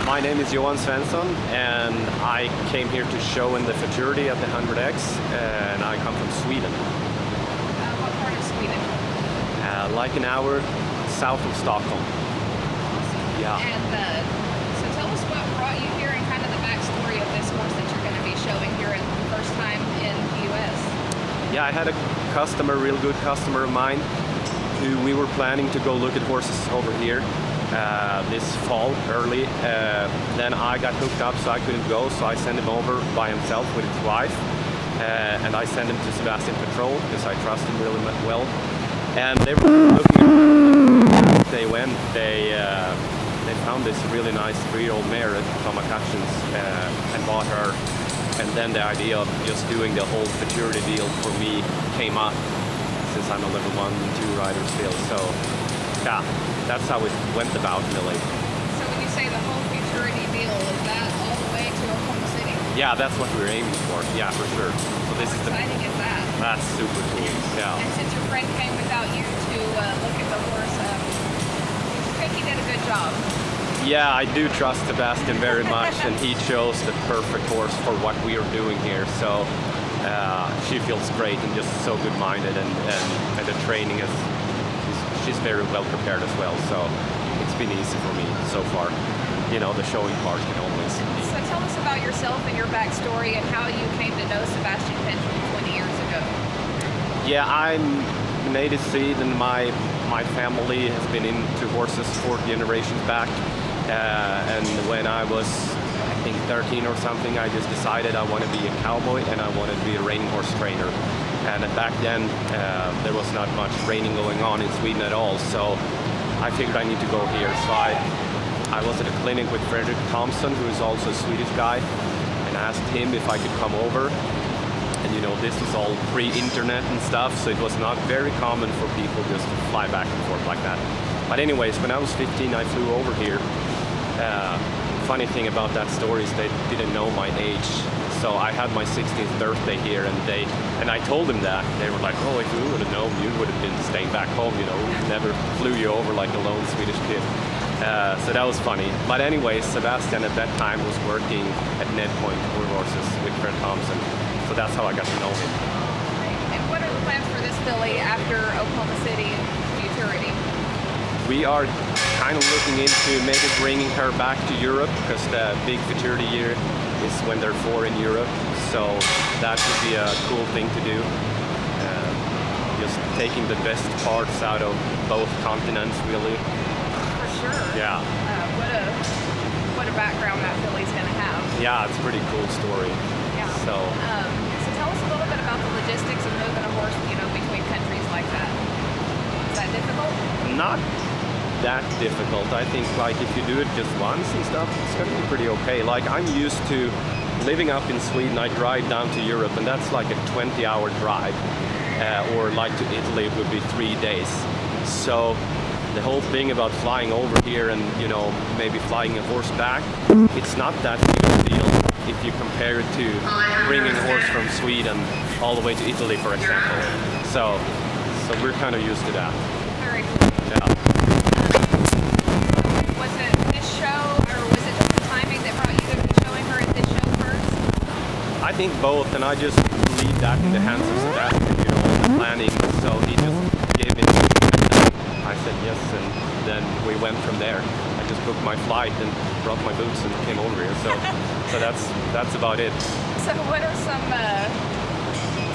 My name is Johan Svensson, and I came here to show in the futurity at the 100X, and I come from Sweden. What part of Sweden? Like an hour south of Stockholm. Awesome. Yeah. And so tell us what brought you here and kind of the backstory of this horse that you're going to be showing here at the first time in the U.S. Yeah, I had a customer, real good customer of mine, who we were planning to go look at horses over here this fall early. Then I got hooked up, so I couldn't go, so I sent him over by himself with his wife, and I sent him to Sebastian Patrol because I trust him really well. And they were looking. They went. They found this really nice 3-year-old mare at Tom McCutcheon's and bought her. And then the idea of just doing the whole futurity deal for me came up, since I'm a level 1 and 2 rider still. So yeah, that's how it went about really. So when you say the whole futurity deal, is that all the way to Oklahoma City? Yeah, that's what we're aiming for. Yeah, for sure. So this is exciting is that? That's super cool. Yeah. And since your friend came without you to look at the horse, I think he did a good job. Yeah, I do trust Sebastian very much, and he chose the perfect horse for what we are doing here. So she feels great and just so good-minded, and the training is, she's very well prepared as well. So it's been easy for me so far. You know, the showing part can always be. So tell us about yourself and your backstory and how you came to know Sebastian Patrol 20 years ago. Yeah, I'm native Swede, and my family has been into horses 4 generations back. And when I was, I think 13 or something, I just decided I want to be a cowboy and I wanted to be a reining horse trainer. And back then, there was not much reining going on in Sweden at all, so I figured I need to go here. So I was at a clinic with Frederick Thompson, who is also a Swedish guy, and I asked him if I could come over. And you know, this was all pre-internet and stuff, so it was not very common for people just to fly back and forth like that. But anyways, when I was 15, I flew over here. Funny thing about that story is they didn't know my age, so I had my 16th birthday here, and I told them that. They were like, "Oh, if we would have known, you would have been staying back home. You know, we never flew you over like a lone Swedish kid." So that was funny. But anyways, Sebastian at that time was working at Ned Point with horses with Fred Thompson, so that's how I got to know him. And what are the plans for this filly after Oklahoma City Futurity? We are kind of looking into maybe bringing her back to Europe, because the big futurity year is when they're 4 in Europe. So that would be a cool thing to do. Just taking the best parts out of both continents, really. For sure. Yeah. What a background that filly's going to have. Yeah, it's a pretty cool story. Yeah. So tell us a little bit about the logistics of moving a horse, you know, between countries like that. Is that difficult? Not that difficult. I think like if you do it just once and stuff, it's going to be pretty okay. Like I'm used to living up in Sweden. I drive down to Europe, and that's like a 20-hour drive, or like to Italy it would be 3 days. So the whole thing about flying over here and, you know, maybe flying a horse back, it's not that big of a deal if you compare it to bringing a horse from Sweden all the way to Italy, for example. So we're kind of used to that. Very cool. Yeah. Was it this show, or was it just the timing that brought you to be showing her at this show first? I think both, and I just leave that in the hands of Sebastian, you know, all the planning. So he just gave me the I said yes, and then we went from there. I just booked my flight and brought my boots and came over here. So that's about it. So what are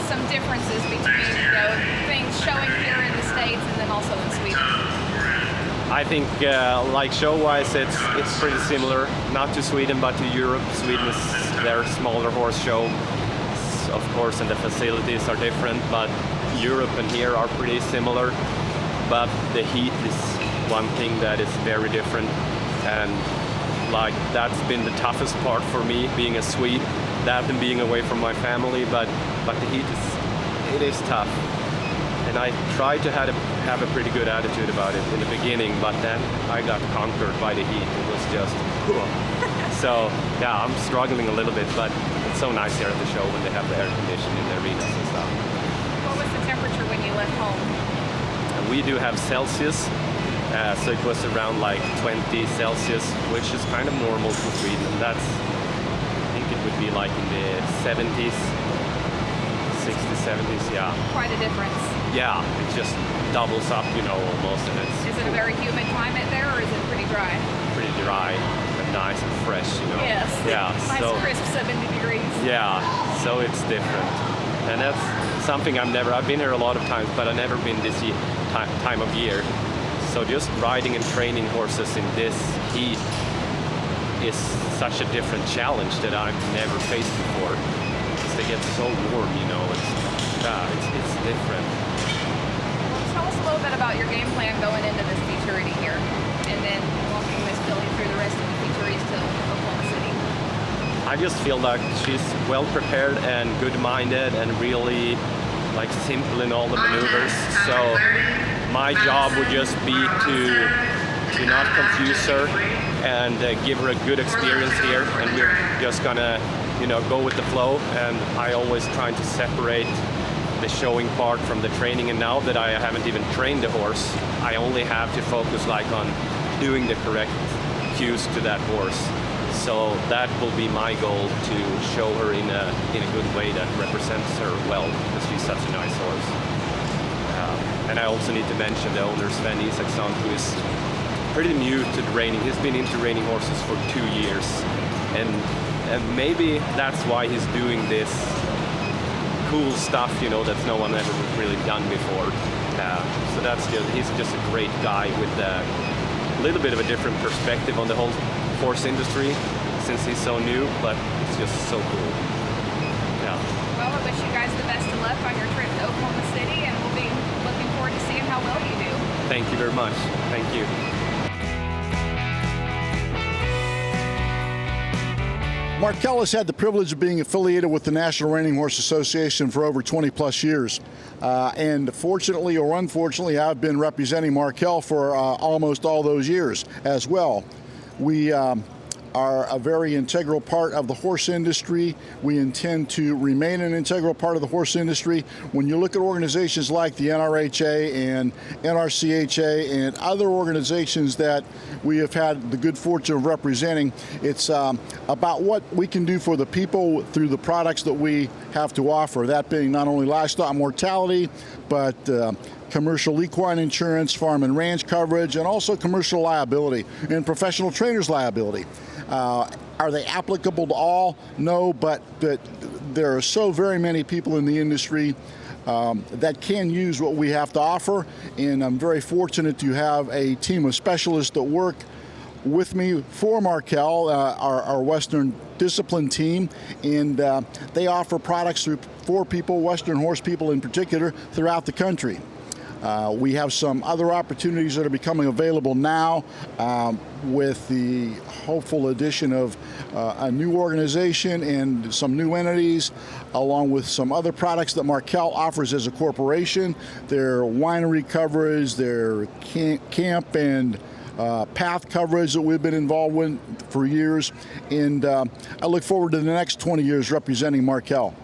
some differences between, you know, things showing here in the States and then also in Sweden? I think like show-wise, it's pretty similar. Not to Sweden, but to Europe. Sweden is their smaller horse show, of course, and the facilities are different. But Europe and here are pretty similar. But the heat is one thing that is very different, and like that's been the toughest part for me, being a Swede. That and being away from my family, but the heat is tough. And I tried to have a pretty good attitude about it in the beginning, but then I got conquered by the heat. It was just, so yeah, I'm struggling a little bit, but it's so nice here at the show when they have the air conditioning in the arenas and stuff. What was the temperature when you left home? We do have Celsius, So it was around like 20 Celsius, which is kind of normal for Sweden. And that's, I think it would be like in the 70s, 60s, 70s, yeah. Quite a difference. Yeah, it just doubles up, you know, almost. And it's Is it a very humid climate there, or is it pretty dry? pretty dry, but nice and fresh, you know. Yes. Yeah. Nice So crisp 70 degrees. yeah, so it's different, and that's something I've been here a lot of times, but I've never been this time of year. So just riding and training horses in this heat is such a different challenge that I've never faced before. Because they get so warm, you know. It's different. Well, tell us a little bit about your game plan going into this futurity here, and then walking Miss Billy through the rest of the futuries to Oklahoma City. I just feel like she's well prepared and good-minded and really like simple in all the maneuvers. So my job would just be to not confuse her and give her a good experience here. And we're just gonna, you know, go with the flow. And I always trying to separate the showing part from the training. And now that I haven't even trained the horse, I only have to focus like on doing the correct cues to that horse. So that will be my goal, to show her in a good way that represents her well, because she's such a nice horse. And I also need to mention the owner, Svensson, who is pretty new to the reining. He's been into reining horses for 2 years, and maybe that's why he's doing this cool stuff, you know, that no one ever really done before. So he's just a great guy with a little bit of a different perspective on the whole horse industry, since he's so new, but it's just so cool. Yeah. Well, I wish you guys the best of luck on your trip to Oklahoma City, and we'll be looking forward to seeing how well you do. Thank you very much. Thank you. Markel has had the privilege of being affiliated with the National Reining Horse Association for over 20 plus years. And fortunately or unfortunately, I've been representing Markel for almost all those years as well. We are a very integral part of the horse industry. We intend to remain an integral part of the horse industry. When you look at organizations like the NRHA and NRCHA and other organizations that we have had the good fortune of representing, it's about what we can do for the people through the products that we have to offer, that being not only livestock mortality, but commercial equine insurance, farm and ranch coverage, and also commercial liability and professional trainers liability. Are they applicable to all? No, but there are so very many people in the industry that can use what we have to offer, and I'm very fortunate to have a team of specialists that work with me for Markel, our Western discipline team, and they offer products for people, Western horse people in particular, throughout the country. We have some other opportunities that are becoming available now with the hopeful addition of a new organization and some new entities, along with some other products that Markel offers as a corporation. Their winery coverage, their camp and path coverage that we've been involved with for years. And I look forward to the next 20 years representing Markel.